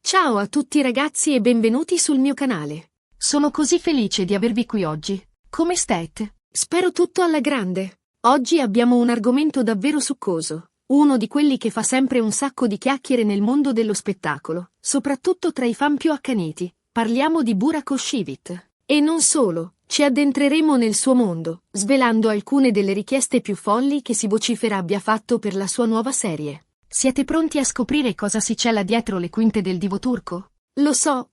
Ciao a tutti ragazzi e benvenuti sul mio canale. Sono così felice di avervi qui oggi. Come state? Spero tutto alla grande. Oggi abbiamo un argomento davvero succoso. Uno di quelli che fa sempre un sacco di chiacchiere nel mondo dello spettacolo, soprattutto tra i fan più accaniti. Parliamo di Burak Özçivit. E non solo, ci addentreremo nel suo mondo, svelando alcune delle richieste più folli che si vocifera abbia fatto per la sua nuova serie. Siete pronti a scoprire cosa si cela dietro le quinte del divo turco? Lo so,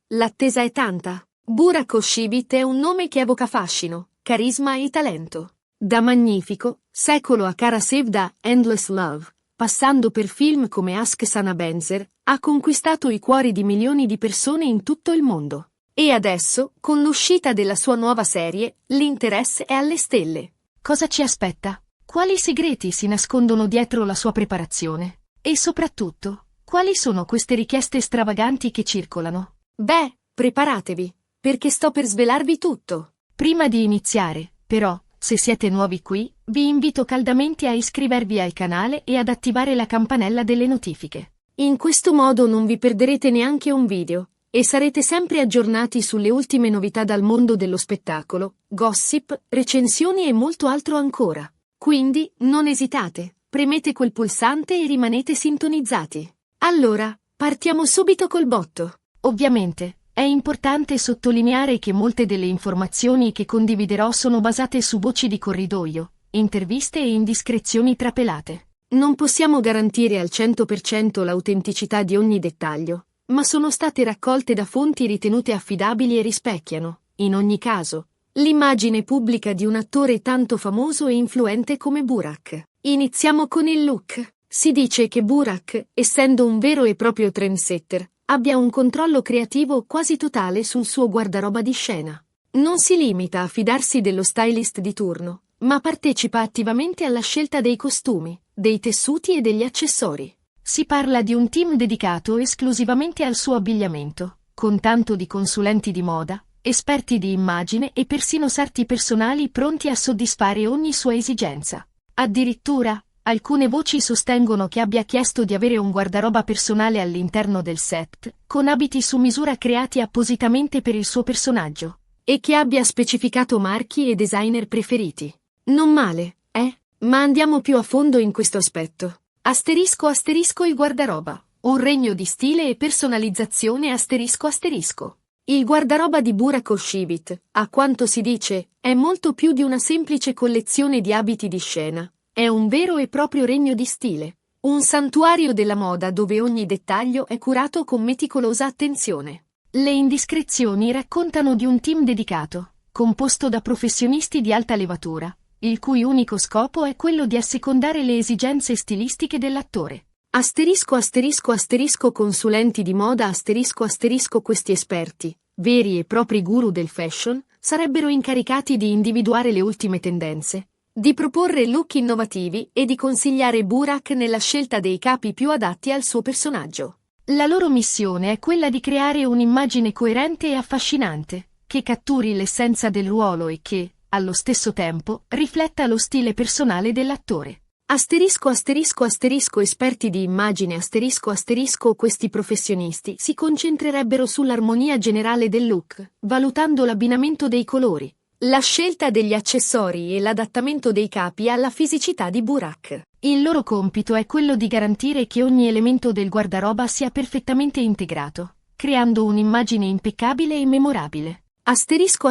l'attesa è tanta. Burak Özçivit è un nome che evoca fascino, carisma e talento. Da Magnifico, secolo a Kara Sevda, Endless Love, passando per film come Aşk Sana Benzer, ha conquistato i cuori di milioni di persone in tutto il mondo. E adesso, con l'uscita della sua nuova serie, l'interesse è alle stelle. Cosa ci aspetta? Quali segreti si nascondono dietro la sua preparazione? E soprattutto, quali sono queste richieste stravaganti che circolano? Beh, preparatevi, perché sto per svelarvi tutto. Prima di iniziare, però, se siete nuovi qui, vi invito caldamente a iscrivervi al canale e ad attivare la campanella delle notifiche. In questo modo non vi perderete neanche un video, e sarete sempre aggiornati sulle ultime novità dal mondo dello spettacolo, gossip, recensioni e molto altro ancora. Quindi, non esitate, premete quel pulsante e rimanete sintonizzati. Allora, partiamo subito col botto. Ovviamente, è importante sottolineare che molte delle informazioni che condividerò sono basate su voci di corridoio, interviste e indiscrezioni trapelate. Non possiamo garantire al 100% l'autenticità di ogni dettaglio, ma sono state raccolte da fonti ritenute affidabili e rispecchiano, in ogni caso, l'immagine pubblica di un attore tanto famoso e influente come Burak. Iniziamo con il look. Si dice che Burak, essendo un vero e proprio trendsetter, abbia un controllo creativo quasi totale sul suo guardaroba di scena. Non si limita a fidarsi dello stylist di turno, ma partecipa attivamente alla scelta dei costumi, dei tessuti e degli accessori. Si parla di un team dedicato esclusivamente al suo abbigliamento, con tanto di consulenti di moda, esperti di immagine e persino sarti personali pronti a soddisfare ogni sua esigenza. Addirittura, alcune voci sostengono che abbia chiesto di avere un guardaroba personale all'interno del set, con abiti su misura creati appositamente per il suo personaggio. E che abbia specificato marchi e designer preferiti. Non male, eh? Ma andiamo più a fondo in questo aspetto. Asterisco il guardaroba. Un regno di stile e personalizzazione asterisco. Il guardaroba di Burak Özçivit, a quanto si dice, è molto più di una semplice collezione di abiti di scena. È un vero e proprio regno di stile. Un santuario della moda dove ogni dettaglio è curato con meticolosa attenzione. Le indiscrezioni raccontano di un team dedicato, composto da professionisti di alta levatura, il cui unico scopo è quello di assecondare le esigenze stilistiche dell'attore. Asterisco consulenti di moda asterisco questi esperti, veri e propri guru del fashion, sarebbero incaricati di individuare le ultime tendenze, di proporre look innovativi e di consigliare Burak nella scelta dei capi più adatti al suo personaggio. La loro missione è quella di creare un'immagine coerente e affascinante, che catturi l'essenza del ruolo e che, allo stesso tempo, rifletta lo stile personale dell'attore. Asterisco esperti di immagine asterisco questi professionisti si concentrerebbero sull'armonia generale del look, valutando l'abbinamento dei colori, la scelta degli accessori e l'adattamento dei capi alla fisicità di Burak. Il loro compito è quello di garantire che ogni elemento del guardaroba sia perfettamente integrato, creando un'immagine impeccabile e memorabile. Asterisco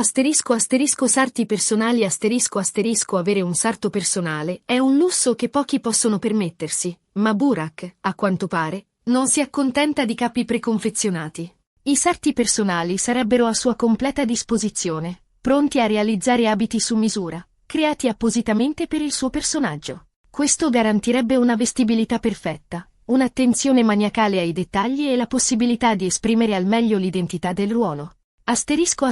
sarti personali asterisco avere un sarto personale è un lusso che pochi possono permettersi, ma Burak, a quanto pare, non si accontenta di capi preconfezionati. I sarti personali sarebbero a sua completa disposizione, pronti a realizzare abiti su misura, creati appositamente per il suo personaggio. Questo garantirebbe una vestibilità perfetta, un'attenzione maniacale ai dettagli e la possibilità di esprimere al meglio l'identità del ruolo. Asterisco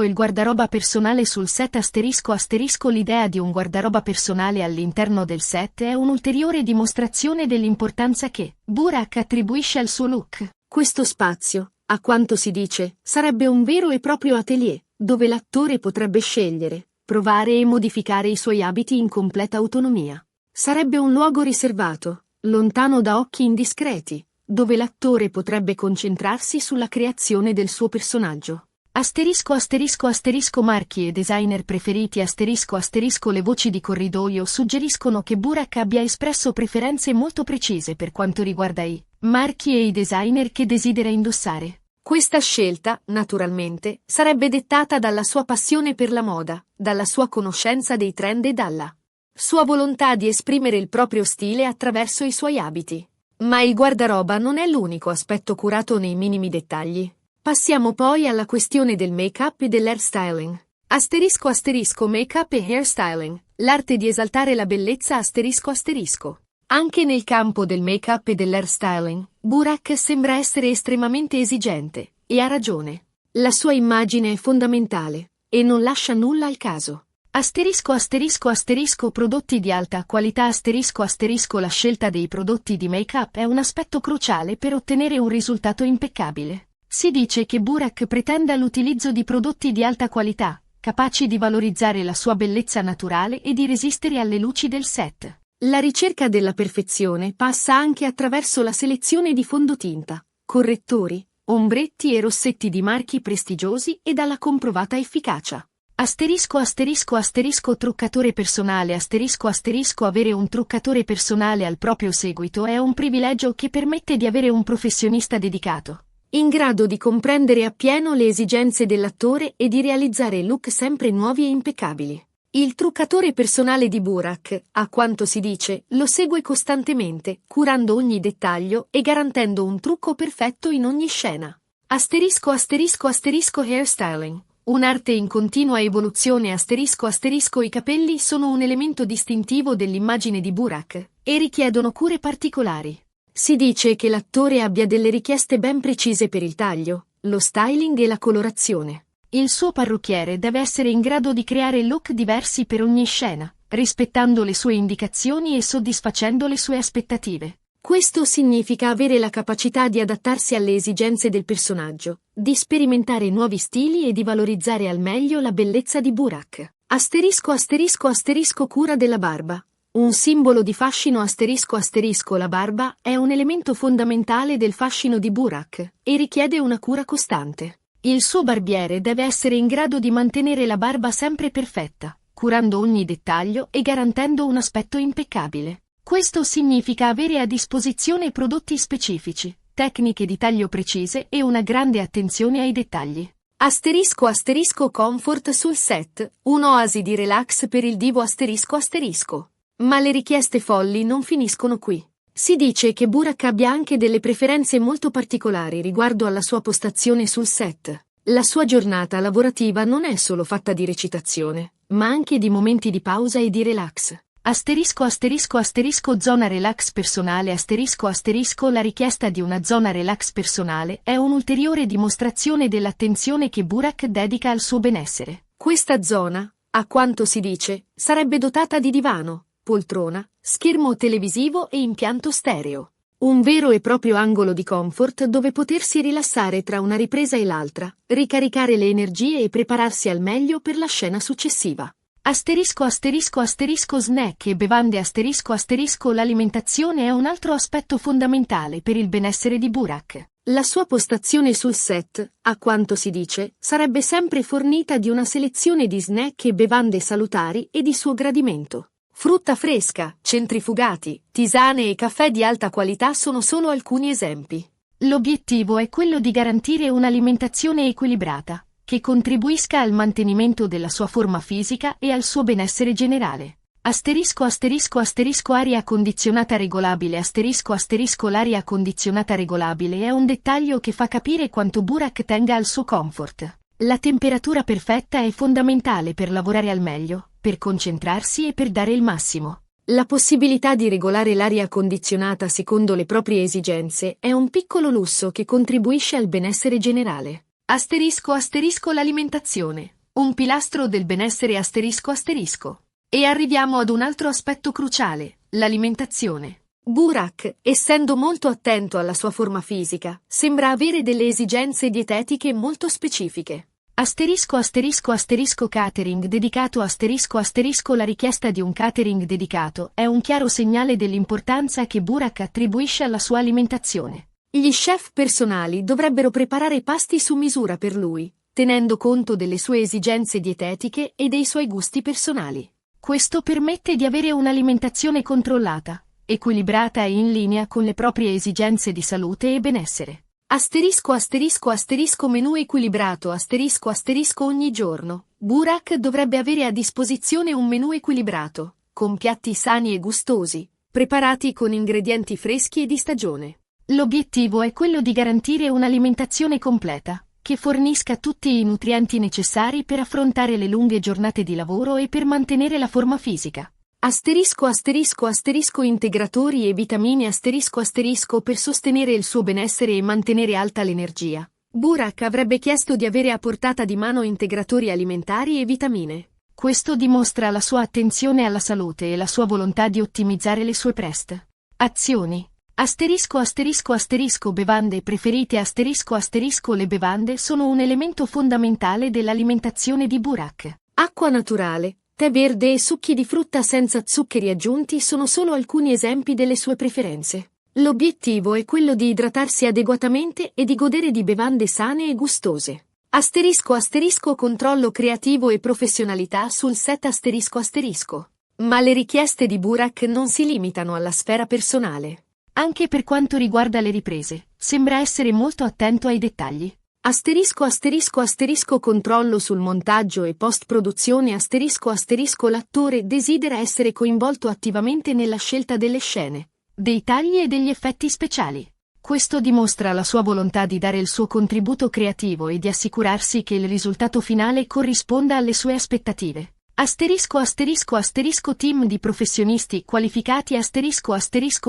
il guardaroba personale sul set asterisco l'idea di un guardaroba personale all'interno del set è un'ulteriore dimostrazione dell'importanza che Burak attribuisce al suo look. Questo spazio, a quanto si dice, sarebbe un vero e proprio atelier, dove l'attore potrebbe scegliere, provare e modificare i suoi abiti in completa autonomia. Sarebbe un luogo riservato, lontano da occhi indiscreti, dove l'attore potrebbe concentrarsi sulla creazione del suo personaggio. Marchi e designer preferiti Le voci di corridoio suggeriscono che Burak abbia espresso preferenze molto precise per quanto riguarda i marchi e i designer che desidera indossare. Questa scelta, naturalmente, sarebbe dettata dalla sua passione per la moda, dalla sua conoscenza dei trend e dalla sua volontà di esprimere il proprio stile attraverso i suoi abiti. Ma il guardaroba non è l'unico aspetto curato nei minimi dettagli. Passiamo poi alla questione del make-up e dell'hairstyling. Make-up e hairstyling, l'arte di esaltare la bellezza Anche nel campo del make-up e dell'hairstyling, Burak sembra essere estremamente esigente, e ha ragione. La sua immagine è fondamentale, e non lascia nulla al caso. Prodotti di alta qualità La scelta dei prodotti di make-up è un aspetto cruciale per ottenere un risultato impeccabile. Si dice che Burak pretenda l'utilizzo di prodotti di alta qualità, capaci di valorizzare la sua bellezza naturale e di resistere alle luci del set. La ricerca della perfezione passa anche attraverso la selezione di fondotinta, correttori, ombretti e rossetti di marchi prestigiosi e dalla comprovata efficacia. Truccatore personale Avere un truccatore personale al proprio seguito è un privilegio che permette di avere un professionista dedicato, in grado di comprendere appieno le esigenze dell'attore e di realizzare look sempre nuovi e impeccabili. Il truccatore personale di Burak, a quanto si dice, lo segue costantemente, curando ogni dettaglio e garantendo un trucco perfetto in ogni scena. Hairstyling. Un'arte in continua evoluzione I capelli sono un elemento distintivo dell'immagine di Burak, e richiedono cure particolari. Si dice che l'attore abbia delle richieste ben precise per il taglio, lo styling e la colorazione. Il suo parrucchiere deve essere in grado di creare look diversi per ogni scena, rispettando le sue indicazioni e soddisfacendo le sue aspettative. Questo significa avere la capacità di adattarsi alle esigenze del personaggio, di sperimentare nuovi stili e di valorizzare al meglio la bellezza di Burak. Cura della barba. Un simbolo di fascino La barba è un elemento fondamentale del fascino di Burak, e richiede una cura costante. Il suo barbiere deve essere in grado di mantenere la barba sempre perfetta, curando ogni dettaglio e garantendo un aspetto impeccabile. Questo significa avere a disposizione prodotti specifici, tecniche di taglio precise e una grande attenzione ai dettagli. Comfort sul set, un'oasi di relax per il divo Ma le richieste folli non finiscono qui. Si dice che Burak abbia anche delle preferenze molto particolari riguardo alla sua postazione sul set. La sua giornata lavorativa non è solo fatta di recitazione, ma anche di momenti di pausa e di relax. Zona relax personale La richiesta di una zona relax personale è un'ulteriore dimostrazione dell'attenzione che Burak dedica al suo benessere. Questa zona, a quanto si dice, sarebbe dotata di divano, poltrona, schermo televisivo e impianto stereo. Un vero e proprio angolo di comfort dove potersi rilassare tra una ripresa e l'altra, ricaricare le energie e prepararsi al meglio per la scena successiva. Snack e bevande L'alimentazione è un altro aspetto fondamentale per il benessere di Burak. La sua postazione sul set, a quanto si dice, sarebbe sempre fornita di una selezione di snack e bevande salutari e di suo gradimento. Frutta fresca, centrifugati, tisane e caffè di alta qualità sono solo alcuni esempi. L'obiettivo è quello di garantire un'alimentazione equilibrata, che contribuisca al mantenimento della sua forma fisica e al suo benessere generale. Aria condizionata regolabile L'aria condizionata regolabile è un dettaglio che fa capire quanto Burak tenga al suo comfort. La temperatura perfetta è fondamentale per lavorare al meglio, per concentrarsi e per dare il massimo. La possibilità di regolare l'aria condizionata secondo le proprie esigenze è un piccolo lusso che contribuisce al benessere generale. L'alimentazione, un pilastro del benessere E arriviamo ad un altro aspetto cruciale, l'alimentazione. Burak, essendo molto attento alla sua forma fisica, sembra avere delle esigenze dietetiche molto specifiche. Catering dedicato La richiesta di un catering dedicato è un chiaro segnale dell'importanza che Burak attribuisce alla sua alimentazione. Gli chef personali dovrebbero preparare pasti su misura per lui, tenendo conto delle sue esigenze dietetiche e dei suoi gusti personali. Questo permette di avere un'alimentazione controllata, equilibrata e in linea con le proprie esigenze di salute e benessere. Menù equilibrato ogni giorno. Burak dovrebbe avere a disposizione un menù equilibrato, con piatti sani e gustosi, preparati con ingredienti freschi e di stagione. L'obiettivo è quello di garantire un'alimentazione completa, che fornisca tutti i nutrienti necessari per affrontare le lunghe giornate di lavoro e per mantenere la forma fisica. Integratori e vitamine per sostenere il suo benessere e mantenere alta l'energia. Burak avrebbe chiesto di avere a portata di mano integratori alimentari e vitamine. Questo dimostra la sua attenzione alla salute e la sua volontà di ottimizzare le sue azioni. Bevande preferite Le bevande sono un elemento fondamentale dell'alimentazione di Burak. Acqua naturale, tè verde e succhi di frutta senza zuccheri aggiunti sono solo alcuni esempi delle sue preferenze. L'obiettivo è quello di idratarsi adeguatamente e di godere di bevande sane e gustose. Controllo creativo e professionalità sul set. Ma le richieste di Burak non si limitano alla sfera personale. Anche per quanto riguarda le riprese, sembra essere molto attento ai dettagli. Controllo sul montaggio e post-produzione. L'attore desidera essere coinvolto attivamente nella scelta delle scene, dei tagli e degli effetti speciali. Questo dimostra la sua volontà di dare il suo contributo creativo e di assicurarsi che il risultato finale corrisponda alle sue aspettative. Team di professionisti qualificati.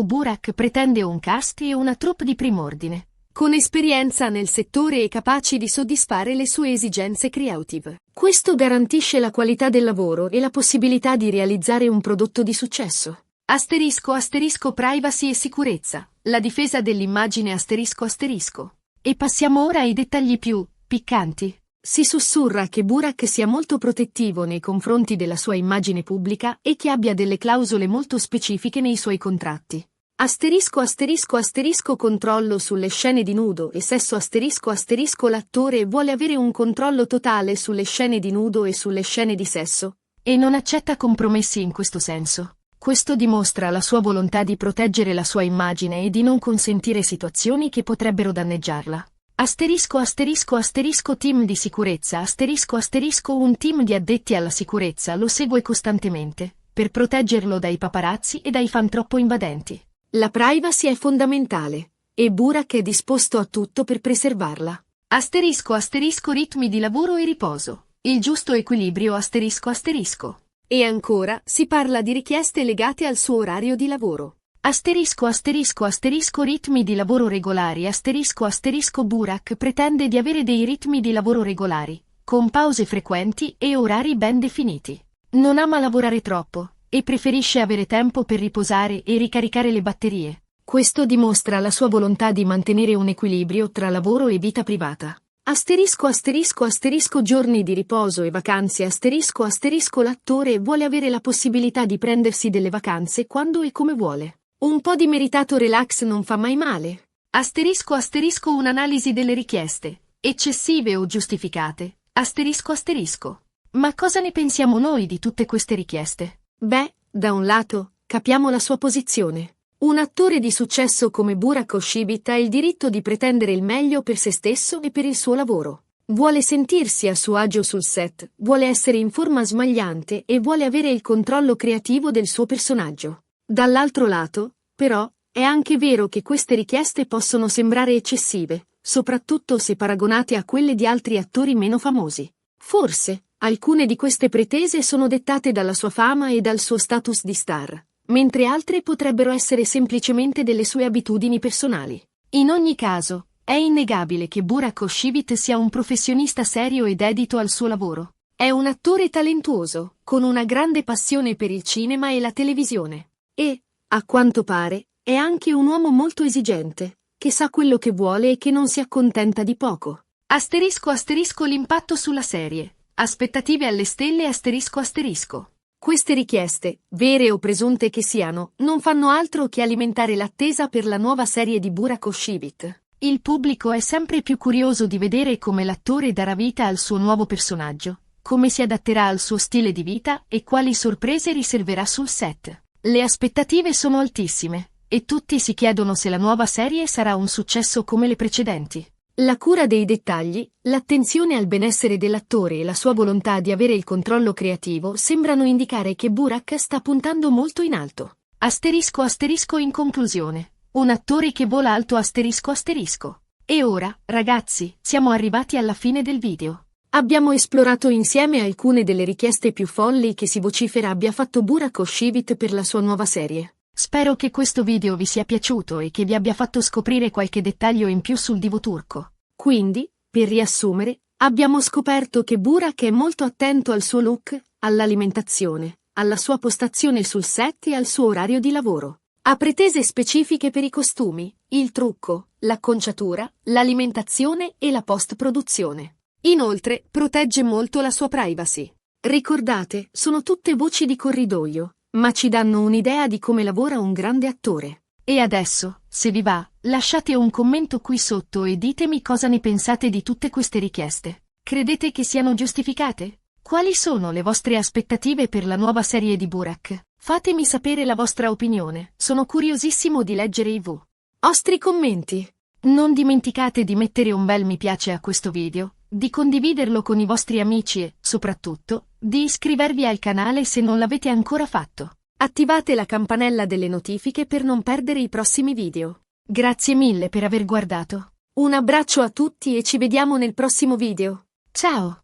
Burak pretende un cast e una troupe di prim'ordine, con esperienza nel settore e capaci di soddisfare le sue esigenze creative. Questo garantisce la qualità del lavoro e la possibilità di realizzare un prodotto di successo. Privacy e sicurezza, la difesa dell'immagine. E passiamo ora ai dettagli più piccanti. Si sussurra che Burak sia molto protettivo nei confronti della sua immagine pubblica e che abbia delle clausole molto specifiche nei suoi contratti. Controllo sulle scene di nudo e sesso. L'attore vuole avere un controllo totale sulle scene di nudo e sulle scene di sesso. E non accetta compromessi in questo senso. Questo dimostra la sua volontà di proteggere la sua immagine e di non consentire situazioni che potrebbero danneggiarla. Team di sicurezza. Un team di addetti alla sicurezza lo segue costantemente, per proteggerlo dai paparazzi e dai fan troppo invadenti. La privacy è fondamentale, e Burak è disposto a tutto per preservarla. Ritmi di lavoro e riposo. Il giusto equilibrio. E ancora, si parla di richieste legate al suo orario di lavoro. Ritmi di lavoro regolari. Burak pretende di avere dei ritmi di lavoro regolari, con pause frequenti e orari ben definiti. Non ama lavorare troppo, e preferisce avere tempo per riposare e ricaricare le batterie. Questo dimostra la sua volontà di mantenere un equilibrio tra lavoro e vita privata. Giorni di riposo e vacanze. L'attore vuole avere la possibilità di prendersi delle vacanze quando e come vuole. Un po' di meritato relax non fa mai male. Un'analisi delle richieste, eccessive o giustificate. Ma cosa ne pensiamo noi di tutte queste richieste? Beh, da un lato, capiamo la sua posizione. Un attore di successo come Burak Oshibit ha il diritto di pretendere il meglio per se stesso e per il suo lavoro. Vuole sentirsi a suo agio sul set, vuole essere in forma smagliante e vuole avere il controllo creativo del suo personaggio. Dall'altro lato, però, è anche vero che queste richieste possono sembrare eccessive, soprattutto se paragonate a quelle di altri attori meno famosi. Forse, alcune di queste pretese sono dettate dalla sua fama e dal suo status di star, mentre altre potrebbero essere semplicemente delle sue abitudini personali. In ogni caso, è innegabile che Burak Oshibit sia un professionista serio e dedito al suo lavoro. È un attore talentuoso, con una grande passione per il cinema e la televisione. E, a quanto pare, è anche un uomo molto esigente, che sa quello che vuole e che non si accontenta di poco. L'impatto sulla serie. Aspettative alle stelle. Queste richieste, vere o presunte che siano, non fanno altro che alimentare l'attesa per la nuova serie di Burak Özçivit. Il pubblico è sempre più curioso di vedere come l'attore darà vita al suo nuovo personaggio, come si adatterà al suo stile di vita e quali sorprese riserverà sul set. Le aspettative sono altissime, e tutti si chiedono se la nuova serie sarà un successo come le precedenti. La cura dei dettagli, l'attenzione al benessere dell'attore e la sua volontà di avere il controllo creativo sembrano indicare che Burak sta puntando molto in alto. Asterisco in conclusione. Un attore che vola alto asterisco. E ora, ragazzi, siamo arrivati alla fine del video. Abbiamo esplorato insieme alcune delle richieste più folli che si vocifera abbia fatto Burak Özçivit per la sua nuova serie. Spero che questo video vi sia piaciuto e che vi abbia fatto scoprire qualche dettaglio in più sul divo turco. Quindi, per riassumere, abbiamo scoperto che Burak è molto attento al suo look, all'alimentazione, alla sua postazione sul set e al suo orario di lavoro. Ha pretese specifiche per i costumi, il trucco, l'acconciatura, l'alimentazione e la post-produzione. Inoltre, protegge molto la sua privacy. Ricordate, sono tutte voci di corridoio, ma ci danno un'idea di come lavora un grande attore. E adesso, se vi va, lasciate un commento qui sotto e ditemi cosa ne pensate di tutte queste richieste. Credete che siano giustificate? Quali sono le vostre aspettative per la nuova serie di Burak? Fatemi sapere la vostra opinione, sono curiosissimo di leggere i vostri commenti. Non dimenticate di mettere un bel mi piace a questo video, di condividerlo con i vostri amici e, soprattutto, di iscrivervi al canale se non l'avete ancora fatto. Attivate la campanella delle notifiche per non perdere i prossimi video. Grazie mille per aver guardato. Un abbraccio a tutti e ci vediamo nel prossimo video. Ciao!